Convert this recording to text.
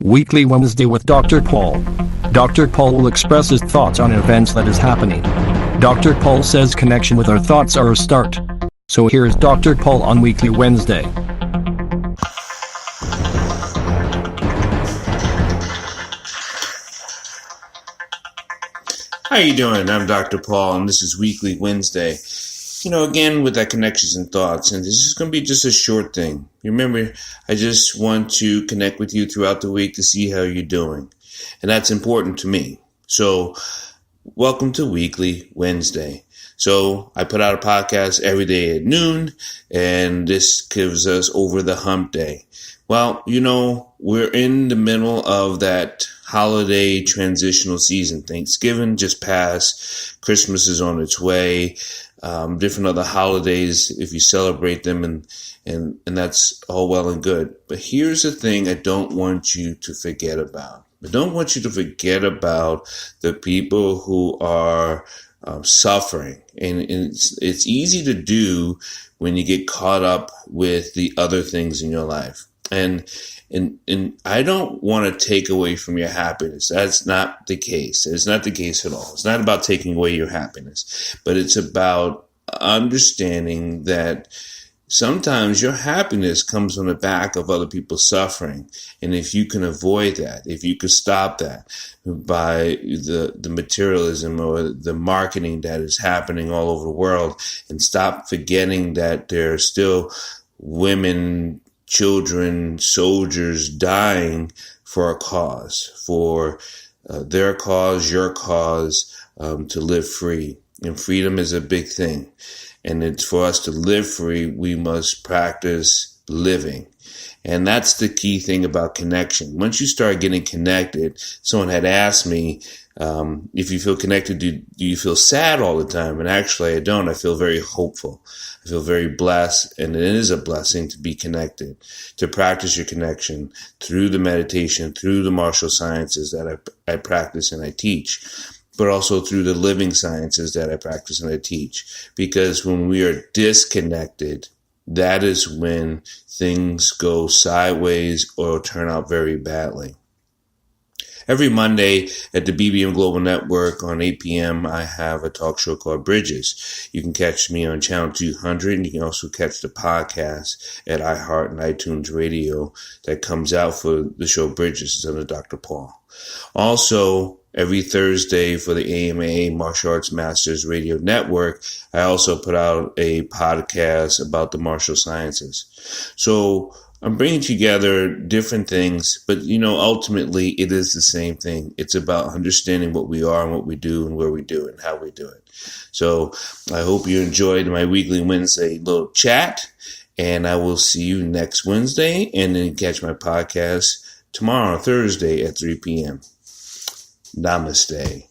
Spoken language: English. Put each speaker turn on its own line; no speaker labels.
Weekly Wednesday with Dr. Paul. Dr. Paul will express his thoughts on events that is happening. Dr. Paul says connection with our thoughts are a start. So here is Dr. Paul on Weekly Wednesday.
How you doing? I'm Dr. Paul, and this is Weekly Wednesday. Again, with that connections and thoughts, and this is going to be just a short thing. Remember, I just want to connect with you throughout the week to see how you're doing, and that's important to me. So, welcome to Weekly Wednesday. So, I put out a podcast every day at noon, and this gives us over the hump day. Well, we're in the middle of that holiday transitional season. Thanksgiving just passed. Christmas is on its way. Different other holidays, if you celebrate them, and that's all well and good. But here's the thing I don't want you to forget about. I don't want you to forget about the people who are suffering. And it's easy to do when you get caught up with the other things in your life. And I don't want to take away from your happiness. That's not the case. It's not the case at all. It's not about taking away your happiness, but it's about understanding that sometimes your happiness comes on the back of other people's suffering. And if you can avoid that, if you could stop that by the materialism or the marketing that is happening all over the world, and stop forgetting that there are still women, children, soldiers dying for a cause, for their cause, your cause, to live free. And freedom is a big thing. And it's for us to live free, we must practice living. And that's the key thing about connection. Once you start getting connected, someone had asked me, if you feel connected, do you feel sad all the time? And actually, I don't. I feel very hopeful. I feel very blessed, and it is a blessing to be connected, to practice your connection through the meditation, through the martial sciences that I practice and I teach, but also through the living sciences that I practice and I teach. Because when we are disconnected, that is when things go sideways or turn out very badly. Every Monday at the BBM Global Network on 8 p.m., I have a talk show called Bridges. You can catch me on Channel 200, and you can also catch the podcast at iHeart and iTunes Radio that comes out for the show Bridges. It's under Dr. Paul. Also, every Thursday for the AMA Martial Arts Masters Radio Network, I also put out a podcast about the martial sciences. So I'm bringing together different things, but, ultimately it is the same thing. It's about understanding what we are and what we do and where we do it and how we do it. So I hope you enjoyed my Weekly Wednesday little chat, and I will see you next Wednesday, and then catch my podcast tomorrow, Thursday at 3 p.m. Namaste.